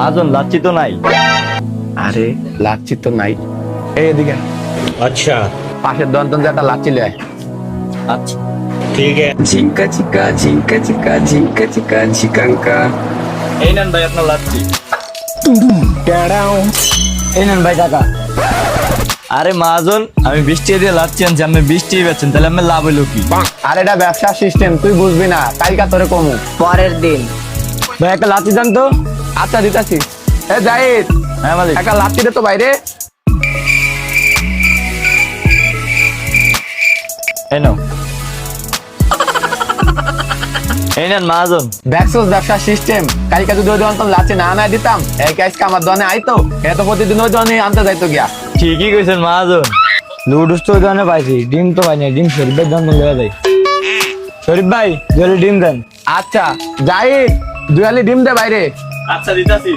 মাজন লাচ্ছি তো নাই। আরে লাচ্ছি তো নাই, এই এদিকে अच्छा পাশের দন্তন একটা লাচ্ছি লয়। আচ্ছা ठीक है। ঝিঙ্কা চিকা ঝিঙ্কা চিকা ঝিঙ্কা চিকা ঝিকাঙ্কা। এই নেন ভাই আপনার লাচ্ছি। এই নেন ভাই টাকা। আরে মাজন, আমি 20 টাকা দিয়ে লাচ্ছি আনছি, আপনি 20 টাকা বেচছেন, তাহলে আমার লাভ হলো কি? আর এটা ব্যবসার সিস্টেম, তুই বুঝবি না, কালকা তোরে কমু। পরের দিন ভাই একটা লাচ্ছি দেন তো। আচ্ছা দিতাছি। এ জাহিদ, হ্যাঁ মালিক। একটা লাচ্ছি দে তো বাইরে। এই নাও। এই নেন মাজন। দেখছোস ব্যবসার সিস্টেম, কালকে যদি ওই দোকান লাচ্ছি না আনাই দিতাম, এই আজকে আমার দোকানে আইতো, এ তো প্রতিদিন ওই দোকানে আনতে যাইতো গিয়া। ঠিকই কইছেন মাজন। লুডুস তো ওই দোকানে পাইছি, ডিম তো পাইনি, ডিম শরীফ ভাই দোকান লয়ে যাই। শরীফ ভাই জলে ডিম দেন। আচ্ছা জাহিদ, দুয়ালি ডিম দে বাইরে। আচ্ছা দিতাছি।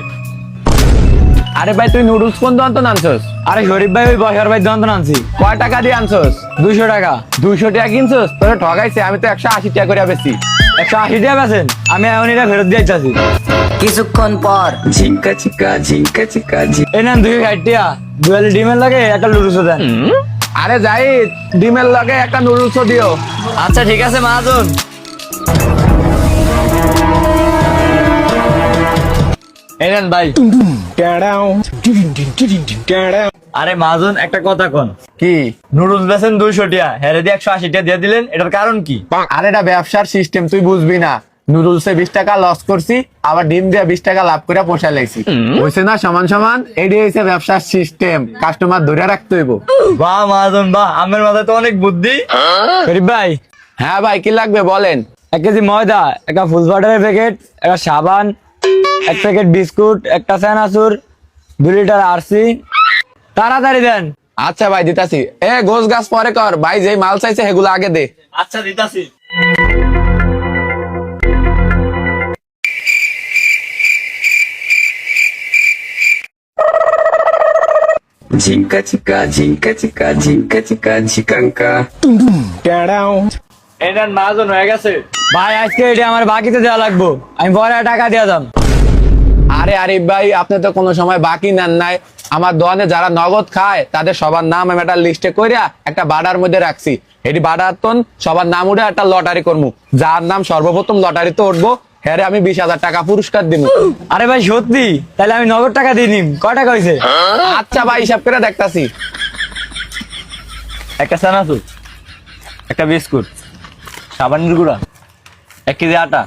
আরে ভাই তুই নুডলস কোন দোকান আনছস? আরে শরীফ ভাই ওই বসার ভাই দোকান আনছি। কয় টাকা দিয়ে আনছস? 200 টাকা। 200 টাকা কিনছস? তোরে ঠগাইছে, আমি তো 180 টাকা করে বেশি। 180 টাকা বেচেন, আমি এখন এটা ফেরত দিয়ে চাচ্ছি। কিছুক্ষণ পর ঝিঙ্কা চিকা ঝিঙ্কা চিকা এই নেন 260 টাকা। দুয়ালি ডিমের লাগে একটা লুডুসও দেন। আরে জাহিদ, ডিমের লগে একটা নুডলসও দিও। আচ্ছা ঠিক আছে মাজন। এই নেন ভাই। আরে মাজন একটা কথা কোন, কি? নুডলস বেচেন 200 টাকা, হেরে দিয়ে 180 টাকা দিয়ে দিলেন, এটার কারণ কি? আরে এটা ব্যবসার সিস্টেম, তুই বুঝবি না। নুডলসে 20 টাকা লস করছি, আবার ডিম দিয়ে 20 টাকা লাভ করে পোষায় লাইছি। হইছে না সমান সমান? এটাই হইছে ব্যবসার সিস্টেম, কাস্টমার ধরে রাখতে হইব। বাহ মাজন বাহ, আমার মাথায় তো অনেক বুদ্ধি। শরীফ ভাই হ্যাঁ ভাই, কি লাগবে বলেন। 1 কেজি ময়দা, একটা ফুল বাটারের প্যাকেট, একটা সাবান, 1 প্যাকেট বিস্কুট, একটা চানাচুর, 2 লিটার আরসি। তাড়াতাড়ি দেন। আচ্ছা ভাই দিতাছি। এ গোছ গাছ পরে কর, ভাই যেই মাল চাইছে সেগুলো আগে দে। আচ্ছা দিতাছি। ঝিঙ্কা চিকা ঝিঙ্কা চিকা ঝিঙ্কা চিকা ঝিকাঙ্কা। এই নেন মাজন, হয়ে গেছে। ভাই আজকে এটা আমার বাকিতে দেওয়া লাগবো, আমি পরে টাকা দিয়ে দাম। আরে আরিফ ভাই, আপনি তো কোনো সময় বাকি নেন নাই। আমার দোকানে যারা নগদ খায় তাদের সবার নাম আমি একটা লিস্টে কইরা একটা বাড়ার মধ্যে রাখছি। এটি বাড়ার তন সবার নাম উঠে একটা লটারি করবো, যার নাম সর্বপ্রথম লটারিতে উঠবো হ্যাঁ আমি 20,000 টাকা পুরস্কার দিব। আরে ভাই সত্যি? তাহলে আমি নগদ টাকা দিয়ে নিম। কয় টাকা হয়েছে? আচ্ছা ভাই, হিসাব করে দেখতাছি। একটা চানাচুর, একটা বিস্কুট, সাবানের গুঁড়া, 1 কেজি আটা,